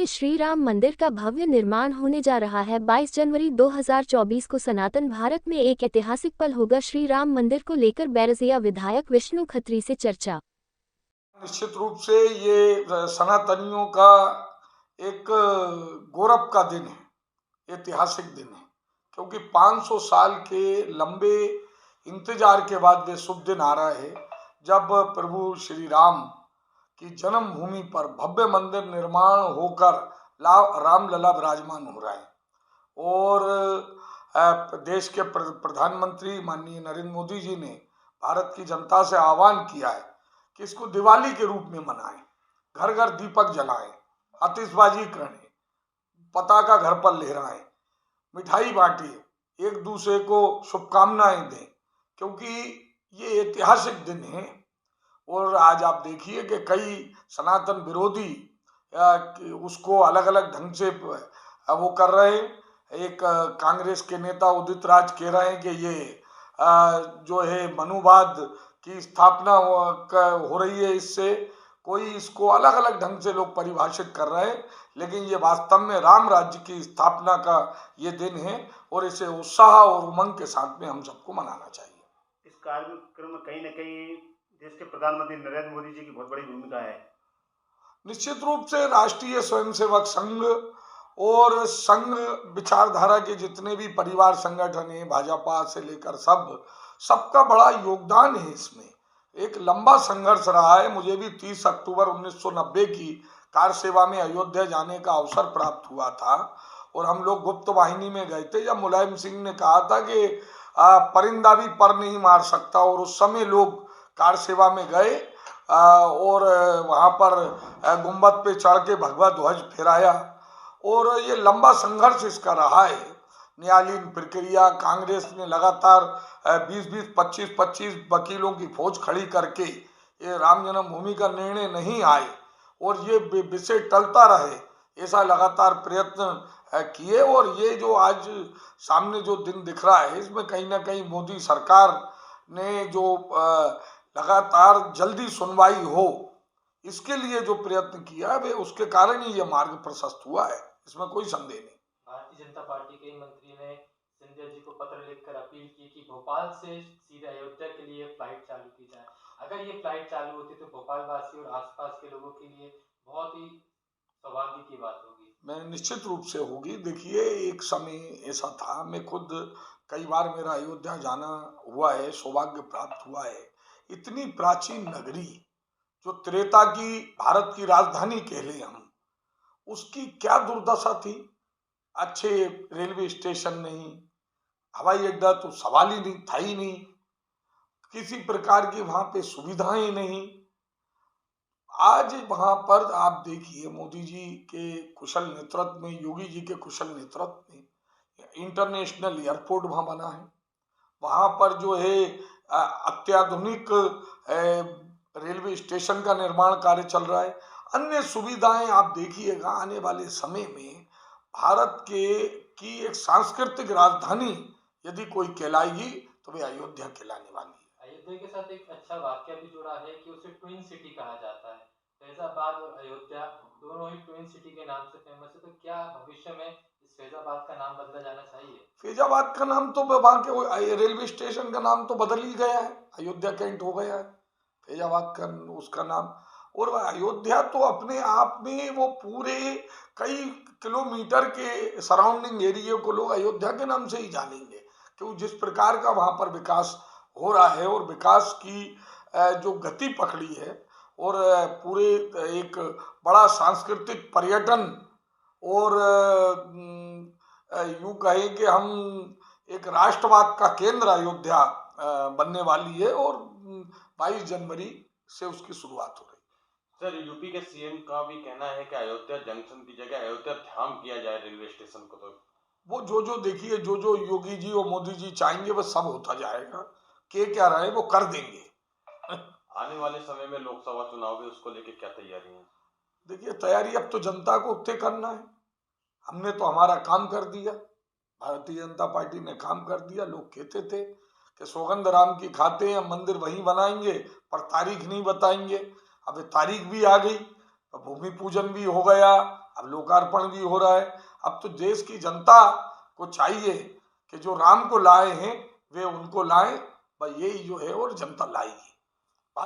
में श्री राम मंदिर का भव्य निर्माण होने जा रहा है। 22 जनवरी 2024 को सनातन भारत में एक ऐतिहासिक पल होगा। श्री राम मंदिर को लेकर बैरसिया विधायक विष्णु खत्री से चर्चा। निश्चित रूप से ये सनातनियों का एक गौरव का दिन है, ऐतिहासिक दिन है, क्योंकि 500 साल के लंबे इंतजार के बाद वे शुभ दिन आ रहा है जब प्रभु श्री राम की जन्मभूमि पर भव्य मंदिर निर्माण होकर रामलला विराजमान हो रहा है। और देश के प्रधानमंत्री माननीय नरेंद्र मोदी जी ने भारत की जनता से आह्वान किया है कि इसको दिवाली के रूप में मनाएं, घर घर दीपक जलाएं, आतिशबाजी करें, पताका घर पर लहराएं, मिठाई बांटें, एक दूसरे को शुभकामनाएं दें, क्योंकि ये ऐतिहासिक दिन है। और आज आप देखिए कि कई सनातन विरोधी उसको अलग अलग ढंग से वो कर रहे हैं। एक कांग्रेस के नेता उदित राज कह रहे हैं कि ये जो है मनुवाद की स्थापना हो रही है, इससे कोई इसको अलग अलग ढंग से लोग परिभाषित कर रहे हैं, लेकिन ये वास्तव में राम राज्य की स्थापना का ये दिन है और इसे उत्साह और उमंग के साथ में हम सबको मनाना चाहिए। इस कार्यक्रम में कहीं न कहीं देश के प्रधानमंत्री नरेंद्र मोदी जी की बहुत बड़ी भूमिका है। निश्चित रूप से राष्ट्रीय स्वयंसेवक संघ और संघ विचारधारा के जितने भी परिवार संगठन हैं, भाजपा से लेकर सबका बड़ा योगदान है। इसमें एक लंबा संघर्ष रहा है। मुझे भी 30 अक्टूबर 1990 की कार सेवा में अयोध्या जाने का अवसर प्राप्त हुआ था और हम लोग गुप्त वाहिनी में गए थे जब मुलायम सिंह ने कहा था कि परिंदा भी पर नहीं मार सकता, और उस समय लोग कार सेवा में गए और वहाँ पर गुम्बद पे चढ़ के भगवा ध्वज फहराया। और ये लंबा संघर्ष इसका रहा है, न्यायालयीन प्रक्रिया। कांग्रेस ने लगातार 20-20, 25-25 वकीलों की फौज खड़ी करके ये राम जन्मभूमि का निर्णय नहीं आए और ये विषय टलता रहे, ऐसा लगातार प्रयत्न किए। और ये जो आज सामने जो दिन दिख रहा है, इसमें कहीं ना कहीं मोदी सरकार ने जो लगातार जल्दी सुनवाई हो, इसके लिए जो प्रयत्न किया वे उसके कारण ही ये मार्ग प्रशस्त हुआ है, इसमें कोई संदेह नहीं। भारतीय जनता पार्टी के मंत्री ने सिंधिया जी को पत्र लिखकर अपील की कि भोपाल से सीधे अयोध्या के लिए फ्लाइट चालू की जाए। अगर ये फ्लाइट चालू होती तो भोपाल वासी और आसपास के लोगों के लिए बहुत ही सौभाग्य की बात होगी। मैं निश्चित रूप से होगी। देखिए, एक समय ऐसा था, मैं खुद कई बार मेरा अयोध्या जाना हुआ है, सौभाग्य प्राप्त हुआ है। इतनी प्राचीन नगरी जो त्रेता की भारत की राजधानी कह लें हम, उसकी क्या दुर्दशा थी। अच्छे रेलवे स्टेशन नहीं, हवाई अड्डा तो सवाल ही नहीं था ही नहीं, किसी प्रकार की वहां पे सुविधाएं नहीं। आज वहां पर आप देखिए मोदी जी के कुशल नेतृत्व में, योगी जी के कुशल नेतृत्व में इंटरनेशनल एयरपोर्ट वहां बना है। वहां पर जो है अत्याधुनिक रेलवे स्टेशन का निर्माण कार्य चल रहा है। अन्य सुविधाएं आप देखिएगा, आने वाले समय में भारत की एक सांस्कृतिक राजधानी यदि कोई कहलाएगी तो वे अयोध्या कहलाने वाली है। अयोध्या के साथ एक अच्छा वाक्य भी जुड़ा है कि उसे ट्विन सिटी कहा जाता है। फैजाबाद और अयोध्या दोनों ही ट्विन सिटी के नाम से फेमस है, तो क्या भविष्य में इस फैजाबाद का नाम बदला जाना चाहिए? फैजाबाद का नाम तो वहां के रेलवे स्टेशन का नाम तो बदल ही गया है, अयोध्या कैंट हो गया है फैजाबाद का उसका नाम। और अयोध्या तो अपने आप में वो पूरे कई किलोमीटर के सराउंडिंग एरिया को लोग अयोध्या के नाम से ही जानेंगे, क्योंकि जिस प्रकार का वहां पर विकास हो रहा है और विकास की जो गति पकड़ी है, और पूरे एक बड़ा सांस्कृतिक पर्यटन, और यूं कहें कि हम एक राष्ट्रवाद का केंद्र अयोध्या बनने वाली है और 22 जनवरी से उसकी शुरुआत हो रही है। सर, यूपी के सीएम का भी कहना है कि अयोध्या जंक्शन की जगह अयोध्या धाम किया जाए रेलवे स्टेशन को। तो वो जो देखिए जो योगी जी और मोदी जी चाहेंगे वो सब होता जाएगा। क्या रहे वो कर देंगे। आने वाले समय में लोकसभा चुनाव है, उसको लेके क्या तैयारी है? देखिए, तैयारी अब तो जनता को तय करना है। हमने तो हमारा काम कर दिया, भारतीय जनता पार्टी ने काम कर दिया। लोग कहते थे कि सौगंध राम की खाते हैं, मंदिर वहीं बनाएंगे पर तारीख नहीं बताएंगे। अब तारीख भी आ गई, भूमि पूजन भी हो गया, अब लोकार्पण भी हो रहा है। अब तो देश की जनता को चाहिए कि जो राम को लाए हैं वे उनको लाएं, भाई यही जो है और जनता लाएगी।